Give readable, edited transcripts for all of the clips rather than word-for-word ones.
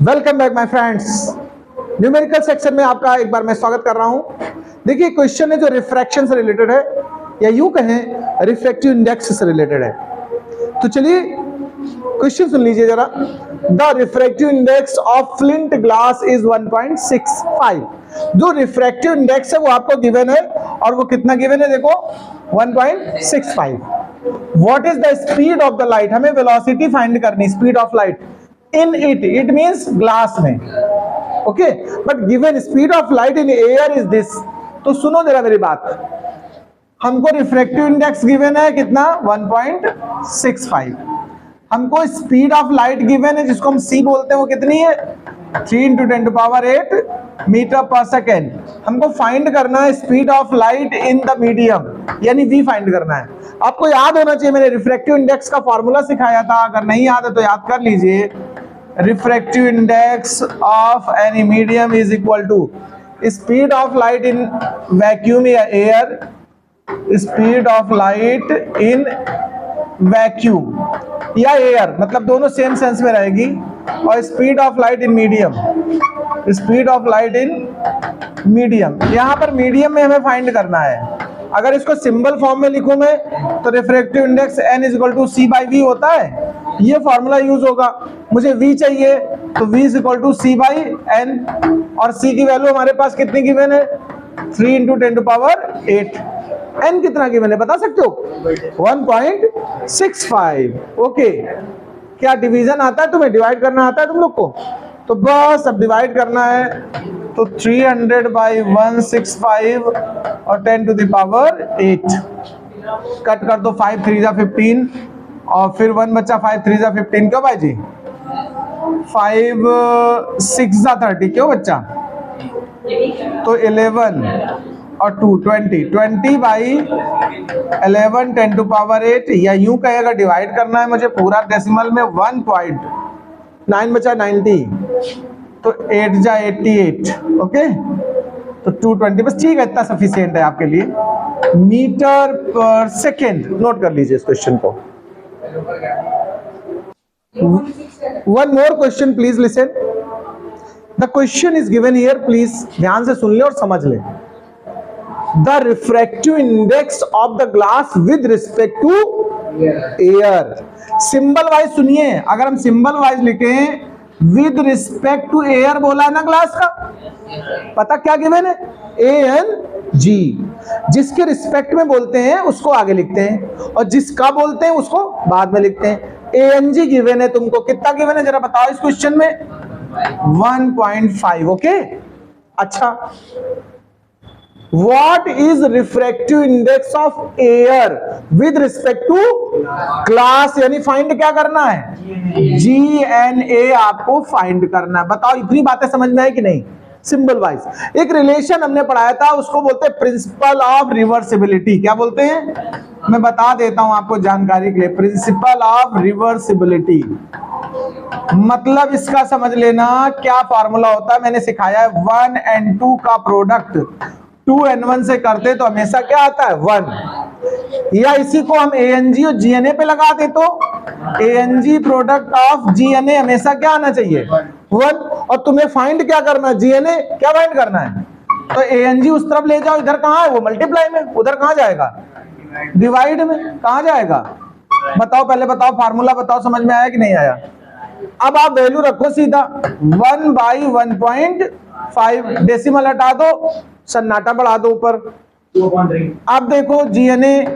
Welcome back my friends. Numerical section में आपका एक बार मैं स्वागत कर रहा हूं। देखिए क्वेश्चन है जो रिफ्रैक्शन से रिलेटेड है या यूं कहें रिफ्रैक्टिव इंडेक्स से रिलेटेड है। तो चलिए क्वेश्चन सुन लीजिए जरा। The refractive index of flint glass is 1.65। जो रिफ्रैक्टिव इंडेक्स है वो आपको गिवन है और वो कितना गिवन है देखो 1.65। What is the speed of the light, हमें वेलोसिटी फाइंड करनी, speed of light in it means glass में, okay, but given speed of light in air is this. तो सुनो जरा मेरी बात, हमको रिफ्रैक्टिव इंडेक्स गिवन है कितना 1.65, हमको स्पीड ऑफ लाइट गिवन है जिसको हम सी बोलते हैं, वो कितनी है 3 × 10⁸ मीटर पर सेकेंड। हमको फाइंड करना है speed of light in the medium, यानी वी फाइंड करना है। आपको याद होना चाहिए, मैंने रिफ्रैक्टिव इंडेक्स का फॉर्मूला सिखाया था, अगर नहीं याद है तो याद कर लीजिए। Refractive index of any medium is equal to speed of light in vacuum या air, speed of light in vacuum या एयर, मतलब दोनों सेम सेंस में रहेगी, और speed of light in medium, speed of light in medium. यहां पर medium में हमें फाइंड करना है। अगर इसको सिंबल फॉर्म में लिखूं मैं तो रिफ्रैक्टिव इंडेक्स n = c/v होता है, ये फॉर्मूला यूज होगा। मुझे v चाहिए तो v = c/n, और c की वैल्यू हमारे पास कितनी गिवन है 3 × 10⁸। n कितना गिवन है बता सकते हो 1.65। ओके, क्या डिवीजन आता है तुम्हें, डिवाइड करना आता है तुम लोग को? तो बस अब डिवाइड करना है, तो 300/165 और 10⁸ कट कर दो, 5 × 3 = 15 और फिर 1 बचा, 5 × 3 = 15, क्यों भाई जी 5 × 6 = 30, क्यों बच्चा? तो 11 और 2 20 20/11 10⁸, या यूं कहेगा डिवाइड करना है मुझे पूरा डेसिमल में 1.9 बचा 90, तो 8 × 88, ओके, तो 220, बस ठीक है, इतना सफिशिएंट है आपके लिए। मीटर पर सेकेंड, नोट कर लीजिए इस क्वेश्चन को। One more question please listen, the question is given here, please ध्यान से सुन ले और समझ ले। The refractive index of the glass with respect to air. Symbol wise सुनिए, अगर हम सिंबल वाइज लिखें विद रिस्पेक्ट टू एयर बोला है ना ग्लास का, पता क्या गिवन है ANG। जिसके रिस्पेक्ट में बोलते हैं उसको आगे लिखते हैं और जिसका बोलते हैं उसको बाद में लिखते हैं। ANG गिवन है तुमको, कितना गिवन है जरा बताओ इस क्वेश्चन में 1.5, ओके। अच्छा, What is refractive index of air with respect to glass, यानी फाइंड क्या करना है GNA आपको फाइंड करना है। बताओ इतनी बातें समझ में आई कि नहीं? सिंबल वाइज एक रिलेशन हमने पढ़ाया था, उसको बोलते हैं प्रिंसिपल ऑफ रिवर्सिबिलिटी। क्या बोलते हैं मैं बता देता हूं आपको जानकारी के लिए, प्रिंसिपल ऑफ रिवर्सिबिलिटी। मतलब इसका समझ लेना क्या फॉर्मूला होता है, मैंने सिखाया है 1 and 2 का प्रोडक्ट 2 and 1 से करते तो हमेशा क्या आता है 1, या इसी को हम ANG और GNA पे लगा दे तो ANG प्रोडक्ट ऑफ GNA हमेशा क्या आना चाहिए 1। और तुम्हें फाइंड क्या करना है GNA क्या फाइंड करना है, तो ANG उस तरफ ले जाओ, इधर कहाँ है वो मल्टीप्लाई में, उधर कहाँ जाएगा डिवाइड में, कहाँ जाएगा बताओ, पहले बताओ फार्मूला बताओ, समझ में आया कि नहीं आया? अब आप वैल्यू रखो सीधा 1/1.5, डेसिमल हटा दो, सन्नाटा बढ़ा दो ऊपर। अब देखो GNA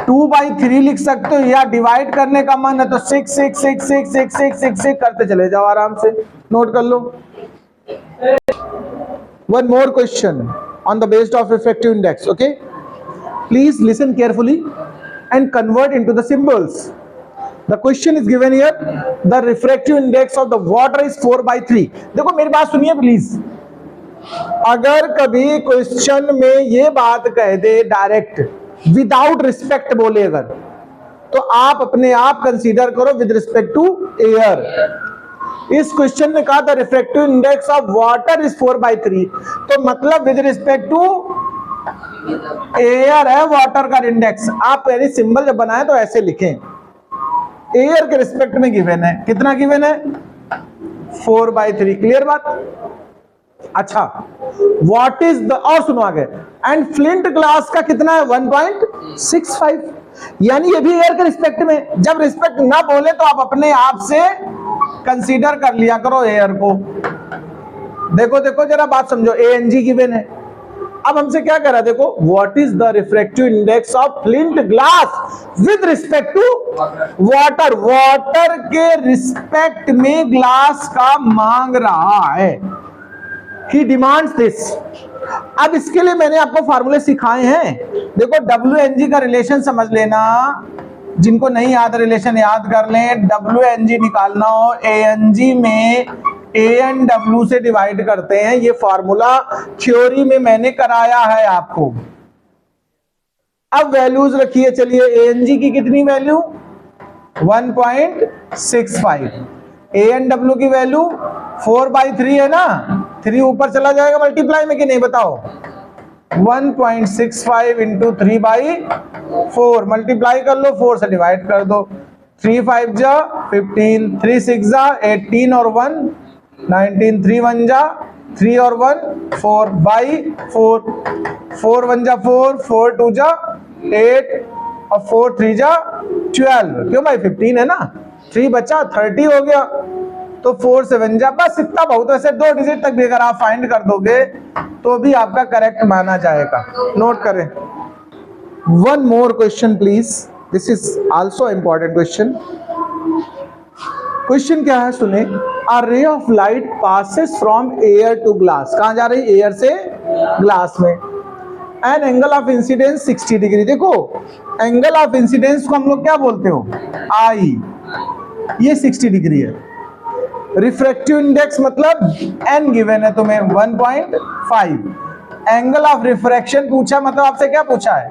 2/3 लिख सकते हो, या डिवाइड करने का मन है तो 6 6 6 6 6 6 6 6 करते चले जाओ, आराम से नोट कर लो। One more question on the based of refractive index, okay, please listen carefully and convert into the symbols. The question is given here, the refractive index of the water is 4/3। देखो मेरी बात सुनिए please, अगर कभी question में ये बात कह दे डायरेक्ट विदाउट रिस्पेक्ट बोले अगर, तो आप अपने आप कंसीडर करो विद रिस्पेक्ट टू एयर। इस क्वेश्चन में कहा था refractive index of water is 4/3, तो मतलब विद रिस्पेक्ट टू एयर है वाटर का इंडेक्स। आप यानी सिंबल जब बनाए तो ऐसे लिखें, एयर के रिस्पेक्ट में गिवन है, कितना गिवन है 4/3। क्लियर बात? अच्छा, व्हाट इज द, और सुनो आगे, एंड फ्लिंट ग्लास का कितना है 1.65। यानी ये भी एयर के रिस्पेक्ट में, जब रिस्पेक्ट ना बोले तो आप अपने आप से कंसीडर कर लिया करो एयर को। देखो देखो जरा बात समझो, ANG गिवन है, अब हमसे क्या करा, देखो what is the refractive index of flint glass with respect to water. Water के रिस्पेक्ट में ग्लास का मांग रहा है, ही डिमांड्स दिस। अब इसके लिए मैंने आपको फार्मूले सिखाए हैं। देखो WNG का रिलेशन समझ लेना, जिनको नहीं याद रिलेशन याद कर लें। WNG निकालना हो, ANG में ANW से डिवाइड करते हैं। ये फार्मूला थ्योरी में मैंने कराया है आपको। अब वैल्यूज रखिए, चलिए ANG की कितनी वैल्यू 1.65, ANW की वैल्यू 4/3 है ना, 3 ऊपर चला जाएगा मल्टीप्लाई में कि नहीं बताओ। 1.65 इंटू 3/4 मल्टीप्लाई कर लो, 4 से डिवाइड कर दो। 3 5 जा 15, 3 6 जा 18 और 1 19, 3 1 जा 3 और 1 4/4, 4 1 जा 4, 4 2 जा 8 और 4 3 जा 12। क्यों भाई 15 है ना, 3 बचा 30 हो गया, तो 4 7 जा, बस इतना बहुत। ऐसे 2 डिजिट तक भी अगर आप फाइंड कर दोगे तो भी आपका करेक्ट माना जाएगा। नोट करें। One more question please, this is also important question. Question क्या है सुने, a ray of light passes from air to glass. कहां जा रही, एयर से ग्लास में। And angle of incidence 60 degree. देखो एंगल ऑफ इंसिडेंस को हम लोग क्या बोलते हो, आई, ये 60 डिग्री है। रिफ्रैक्टिव इंडेक्स मतलब n गिवन है तुम्हें 1.5। एंगल ऑफ रिफ्रैक्शन पूछा, मतलब आपसे क्या पूछा है,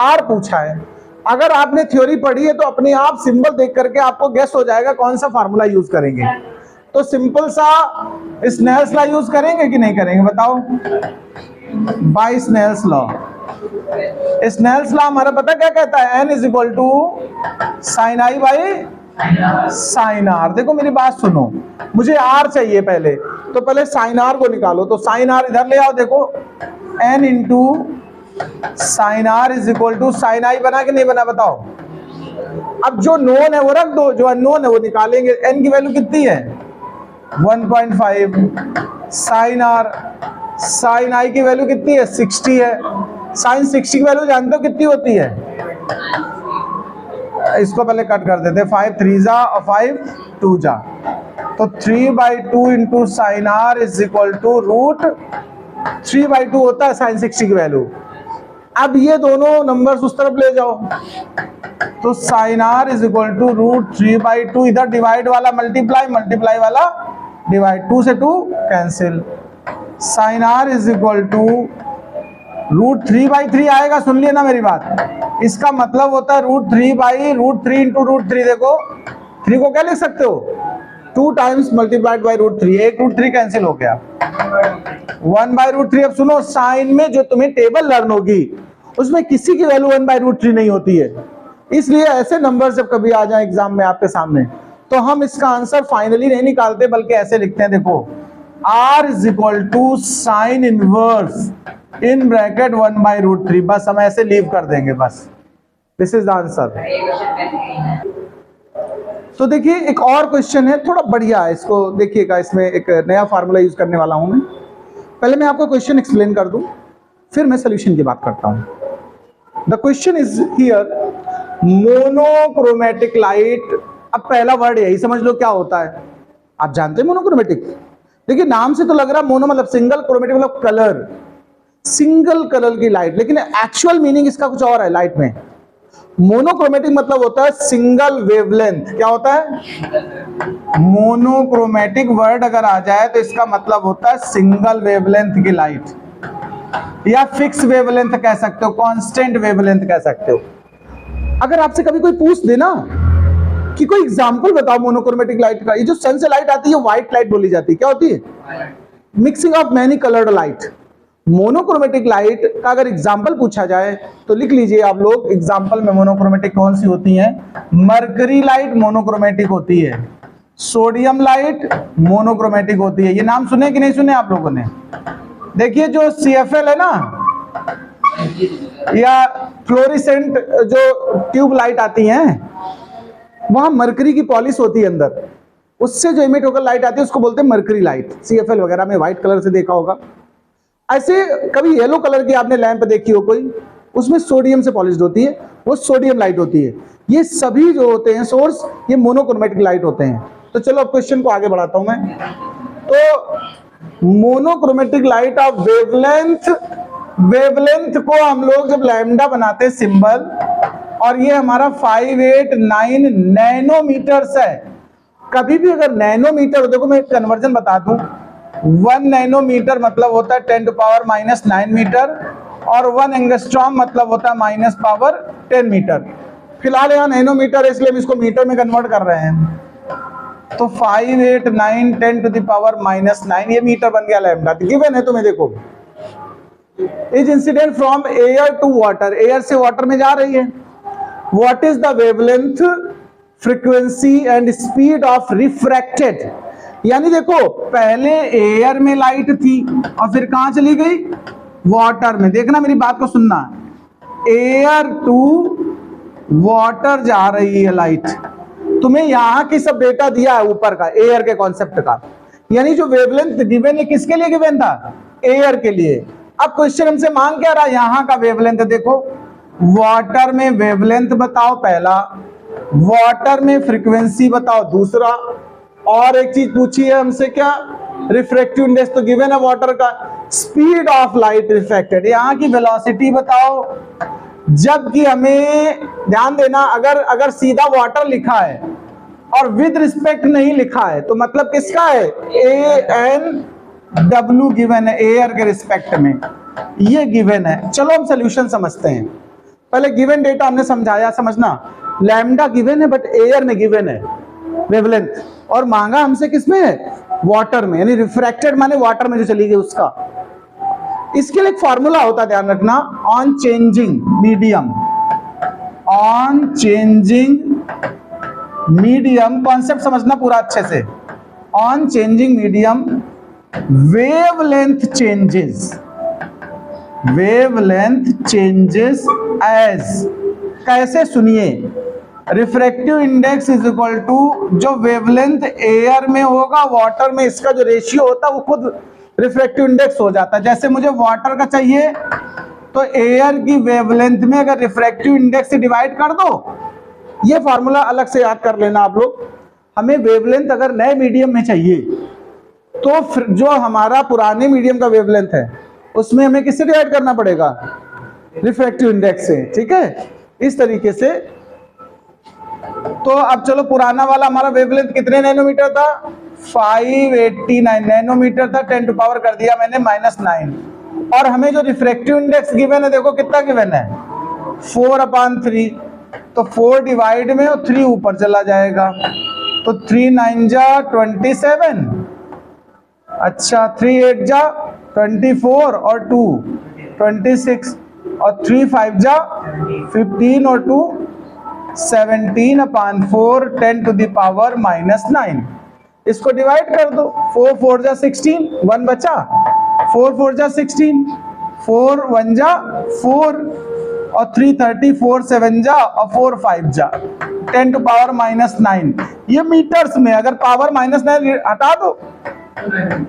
R पूछा है। अगर आपने थ्योरी पढ़ी है तो अपने आप सिंबल देख करके आपको गेस हो जाएगा कौन सा फार्मूला यूज करेंगे। तो सिंपल सा स्नेल्स लॉ यूज करेंगे कि नहीं करेंगे बताओ, by Snell's law. Snell's law हमारा पता क्या कहता है, n = sin I by sine R. देखो मेरी बात सुनो, मुझे आर चाहिए पहले, तो पहले साइन आर को निकालो। तो साइन आर इधर ले आओ, देखो n into sine r = sine i बना कि नहीं बना बताओ। अब जो नोन है वो रख दो, जो अननोन है वो निकालेंगे। n की वैल्यू कितनी है 1.5, साइन आर, साइन आई की वैल्यू कितनी है 60 है। साइन 60 की वैल्यू जानते हो कितनी होती है, इसको पहले कट कर देते, 5 3 जा और 5 2 जा, तो 3/2 इंटू साइन आर = √3/2 होता है साइन 60 की वैल्यू। अब ये दोनों नंबर्स उस तरफ ले जाओ, तो साइन आर = √3/2, इधर डिवाइड वाला मल्टीप्लाई, मल्टीप्लाई वाला डिवाइड, 2 से 2 कैंसिल। साइन आर = √3/3 आएगा, सुन लिया ना मेरी बात। इसका मतलब होता है √3/√3 इंटू √3। देखो 3 को क्या लिख सकते हो, 2 टाइम्स मल्टीप्लाइड बाई √3, एक √3 कैंसिल हो गया, 1/√3। अब सुनो, साइन में जो तुम्हें टेबल लर्न होगी उसमें किसी की वैल्यू 1/√3 नहीं होती है। इसलिए ऐसे नंबर जब कभी आ जाए एग्जाम में आपके सामने, तो हम इसका आंसर फाइनली नहीं निकालते बल्कि ऐसे लिखते हैं, देखो R = sine inverse in bracket 1/√3। बस हम ऐसे लीव कर देंगे, बस दिस इज द आंसर। तो देखिए एक और क्वेश्चन है, थोड़ा बढ़िया है, इसको देखिएगा। इसमें एक नया फार्मूला यूज करने वाला हूं मैं। पहले मैं आपको क्वेश्चन एक्सप्लेन कर दूं, फिर मैं सोल्यूशन की बात करता हूं। The question is here, monochromatic light. अब पहला वर्ड यही समझ लो क्या होता है, आप जानते हैं मोनोक्रोमेटिक। देखिए नाम से तो लग रहा है मोनो मतलब सिंगल, क्रोमेटिक मतलब कलर, सिंगल कलर की लाइट, लेकिन एक्चुअल मीनिंग इसका कुछ और है लाइट में। मोनोक्रोमेटिक मतलब होता है सिंगल वेवलेंथ। क्या होता है, मोनोक्रोमेटिक वर्ड अगर आ जाए तो इसका मतलब होता है सिंगल वेवलेंथ की लाइट, या फिक्स वेवलेंथ कह सकते हो, कांस्टेंट वेवलेंथ कह सकते हो। अगर आपसे कभी कोई पूछ देना कि कोई एग्जांपल बताओ मोनोक्रोमेटिक लाइट का, ये जो सन से लाइट आती है व्हाइट लाइट बोली जाती है, क्या होती है, mixing of many coloured light. Monochromatic light का अगर एग्जांपल पूछा जाए तो लिख लीजिए आप लोग, एग्जांपल में मोनोक्रोमेटिक कौन सी होती है, मरकरी लाइट मोनोक्रोमेटिक होती है, सोडियम लाइट मोनोक्रोमेटिक होती है। ये नाम सुने कि नहीं सुने आप लोगों ने? देखिए जो CFL है ना, या फ्लोरिसेंट जो ट्यूब लाइट आती हैं, वहां मरकरी की पॉलिश होती है अंदर, उससे जो इमिट होकर लाइट आती है उसको बोलते हैं मरकरी लाइट। CFL वगैरह में व्हाइट कलर से देखा होगा। ऐसे कभी येलो कलर की आपने लैंप देखी हो कोई, उसमें सोडियम से पॉलिश्ड होती है, वो सोडियम लाइट होती है। ये सभी जो होते हैं सोर्स, ये मोनोक्रोमेटिक लाइट होते हैं। तो चलो अब क्वेश्चन को आगे बढ़ाता हूं मैं। तो monochromatic light of wavelength, wavelength को हम लोग जब लैम्डा बनाते हैं सिंबल, और ये हमारा 589 नैनोमीटर्स है। कभी भी अगर नैनोमीटर, देखो मैं कन्वर्जन बता दूं, 1 नैनोमीटर मतलब होता है 10⁻⁹ मीटर, और 1 एंगस्ट्रॉम मतलब होता है -10 मीटर। फिलहाल यहाँ नैनोमीटर है इसलिए हम इसको मीटर में कन्वर्ट कर रहे हैं। तो 589 10⁻⁹ ये मीटर बन गया लैम्डा। गिवन है तुम्हें, देखो is incident from air to water, air से वाटर में जा रही है। What is the wavelength, frequency and speed of refracted, यानी देखो पहले एयर में लाइट थी और फिर कहां चली गई, वाटर में। देखना मेरी बात को सुनना, एयर टू वाटर जा रही है लाइट। तुम्हें यहां की सब डेटा दिया है ऊपर का, एयर के कॉन्सेप्ट का, यानी जो वेवलेंथ गिवन है किसके लिए गिवन था, एयर के लिए। अब क्वेश्चन हमसे मांग क्या रहा है, यहां का वेवलेंथ देखो, वाटर में वेवलेंथ बताओ पहला, वाटर में फ्रीक्वेंसी बताओ दूसरा, और एक चीज पूछी है हमसे क्या, रिफ्रैक्टिव इंडेक्स तो गिवन है वाटर का, स्पीड ऑफ लाइट रिफ्रैक्टेड, यहां की वेलोसिटी बताओ। जबकि हमें ध्यान देना, अगर सीधा वाटर लिखा है और विद रिस्पेक्ट नहीं लिखा है तो मतलब किसका है, ANW गिवन है, एयर के रिस्पेक्ट में, ये गिवन है। चलो हम सोल्यूशन समझते हैं। पहले गिवन डेटा हमने समझाया, समझना, लैम्डा गिवन है बट एयर में गिवन है वेवलेंथ, और मांगा हमसे किसमें है, वाटर में, यानी रिफ्रैक्टेड माने वाटर में जो चली गई उसका। इसके लिए एक फॉर्मूला होता है, ध्यान रखना, on changing medium, on changing medium, concept समझना पूरा अच्छे से। On changing medium wavelength changes, wavelength changes as, कैसे सुनिए, refractive index is equal to जो वेवलेंथ एयर में होगा वाटर में, इसका जो रेशियो होता है वो खुद रिफ्रैक्टिव इंडेक्स हो जाता है। जैसे मुझे वाटर का चाहिए तो एयर की वेवलेंथ में अगर रिफ्रैक्टिव इंडेक्स से डिवाइड कर दो, ये फार्मूला अलग से याद कर लेना आप लोग। हमें वेवलेंथ अगर नए मीडियम में चाहिए तो जो हमारा पुराने मीडियम का वेवलेंथ है उसमें हमें किससे डिवाइड करना पड़ेगा, रिफ्रैक्टिव इंडेक्स से, ठीक है, इस तरीके से। तो अब चलो पुराना वाला हमारा वेवलेंथ कितने नैनोमीटर था, 589 नैनोमीटर था, 10 टू पावर कर दिया मैंने -9, और हमें जो रिफ्रैक्टिव इंडेक्स गिवन है देखो कितना गिवन है, 4/3, तो 4 डिवाइड में और 3 ऊपर चला जाएगा, तो 3 9 जा 27, अच्छा 3 8 जा 24 और 2 26, और 3 5 जा 15 और 2 17/4, 10 टू द पावर -9। इसको डिवाइड कर दो, 4 4 जा 16, 1 बचा, 4 4 जा 16, 4 1 जा 4, और 3 30, 4 7 जा और 4 5 जा, 10 टू पावर -9। ये मीटर्स में, अगर पावर -9 हटा दो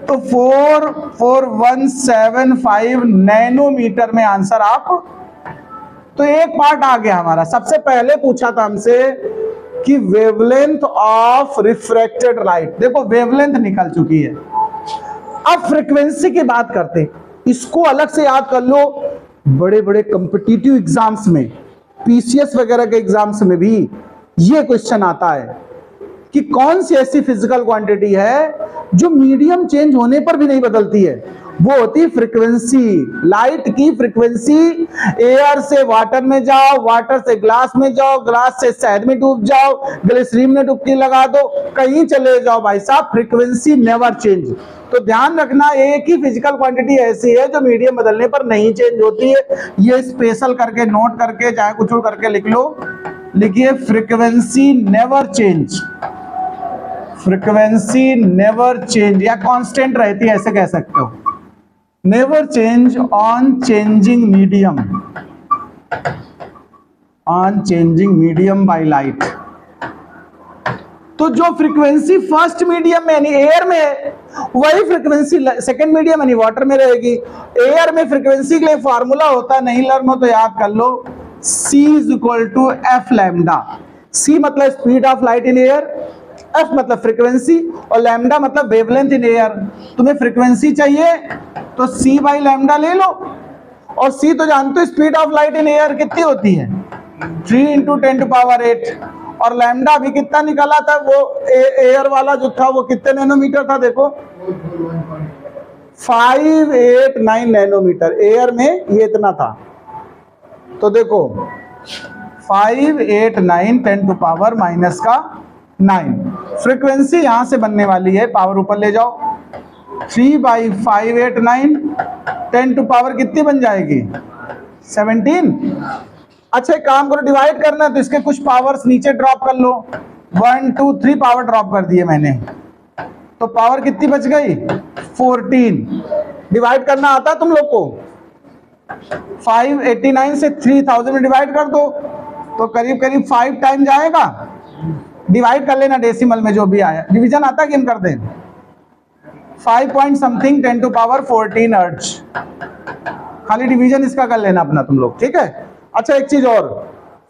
तो 44175 नैनोमीटर में आंसर आप। तो एक पार्ट आ गया हमारा। सबसे पहले पूछा था हमसे कि वेवलेंथ ऑफ रिफ्रैक्टेड लाइट, देखो वेवलेंथ निकल चुकी है। अब फ्रीक्वेंसी की बात करते, इसको अलग से याद कर लो, बड़े बड़े कॉम्पिटिटिव एग्जाम्स में, पीसीएस वगैरह के एग्जाम्स में भी ये क्वेश्चन आता है कि कौन सी ऐसी फिजिकल क्वांटिटी है जो मीडियम चेंज होने पर भी नहीं बदलती है, वो होती फ्रीक्वेंसी। लाइट की फ्रीक्वेंसी, एयर से वाटर में जाओ, वाटर से ग्लास में जाओ, ग्लास से शहद में डूब जाओ, ग्लिसरीन में डुबकी लगा दो, कहीं चले जाओ भाई साहब, फ्रीक्वेंसी नेवर चेंज। तो ध्यान रखना, एक ही फिजिकल क्वांटिटी ऐसी है जो मीडियम बदलने पर नहीं चेंज होती है। ये स्पेशल करके नोट करके चाहे कुछ करके लिख लो, लिखिए frequency never change, frequency never change या कांस्टेंट रहती है, ऐसे कह सकते हो, never change on changing medium, on changing medium by light. तो जो फ्रीक्वेंसी फर्स्ट मीडियम में यानी एयर में है, वही फ्रीक्वेंसी सेकंड मीडियम यानी वाटर में रहेगी। एयर में फ्रीक्वेंसी के लिए फार्मूला होता है, नहीं लर्न हो तो याद कर लो, C is equal to F lambda. C मतलब speed of light in air, F मतलब फ्रीक्वेंसी, और लैम्डा मतलब वेवलेंथ इन एयर। तुम्हें फ्रीक्वेंसी चाहिए तो C बाई लैम्डा ले लो, और C तो जानते हो speed of light in air कितनी होती है, 3 इंटू 10⁸, और लैम्डा भी कितना निकला था, वो एयर वाला जो था वो कितने नैनोमीटर था, देखो 589 नैनोमीटर, एयर में ये इतना था। तो देखो 589 10⁻⁹ फ्रीक्वेंसी यहां से बनने वाली है, पावर ऊपर ले जाओ, 3/589 10 कितनी बन जाएगी, 17। अच्छा एक काम करो, डिवाइड करना है तो इसके कुछ पावर्स नीचे ड्रॉप कर लो, 1 2 3 पावर ड्रॉप कर दिए मैंने, तो पावर कितनी बच गई, 14। डिवाइड करना आता है तुम लोग को, 589 से 3000 में डिवाइड कर दो तो करीब करीब 5 टाइम जाएगा। डिवाइड कर लेना डेसिमल में जो भी आया, डिवीजन आता है कि हम कर दें, 5 पॉइंट समथिंग 10⁻14 हर्ट्ज, खाली डिवीजन इसका कर लेना अपना तुम लोग, ठीक है। अच्छा एक चीज और,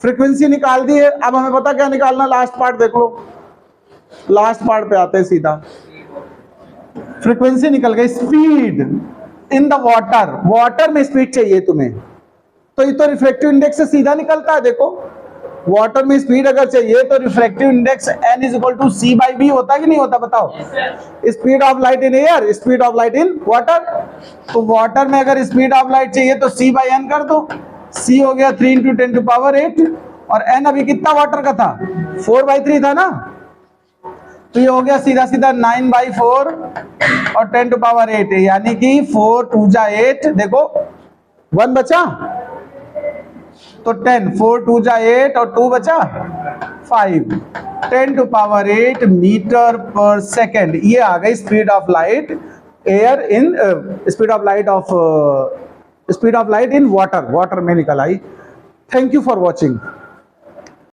फ्रीक्वेंसी निकाल दी है, अब हमें पता क्या निकालना, लास्ट पार्ट देख लो, लास्ट पार्ट पे आते हैं सीधा। फ्रीक्वेंसी निकल गई, speed in the water, water में स्पीड चाहिए तुम्हें, तो ये तो रिफ्रैक्टिव इंडेक्स से सीधा निकलता है। देखो वाटर में स्पीड अगर चाहिए तो refractive index n is equal to C by B होता है कि नहीं होता, बताओ। Speed of light in air, speed of light in water, तो वाटर में अगर स्पीड ऑफ लाइट चाहिए तो C बाई n कर दो, C हो गया 3 इंटू 10⁸, और n अभी कितना वाटर का था, 4/3 था ना, तो ये हो गया सीधा सीधा 9/4 और 10⁸, यानी कि 4 2 जा 8, देखो 1 बचा तो 10, 4 2 जा 8 और 2 बचा 5, 10⁸ मीटर पर सेकेंड, ये आ गई speed of light air in, speed of light in water, water में निकल आई। Thank you for watching.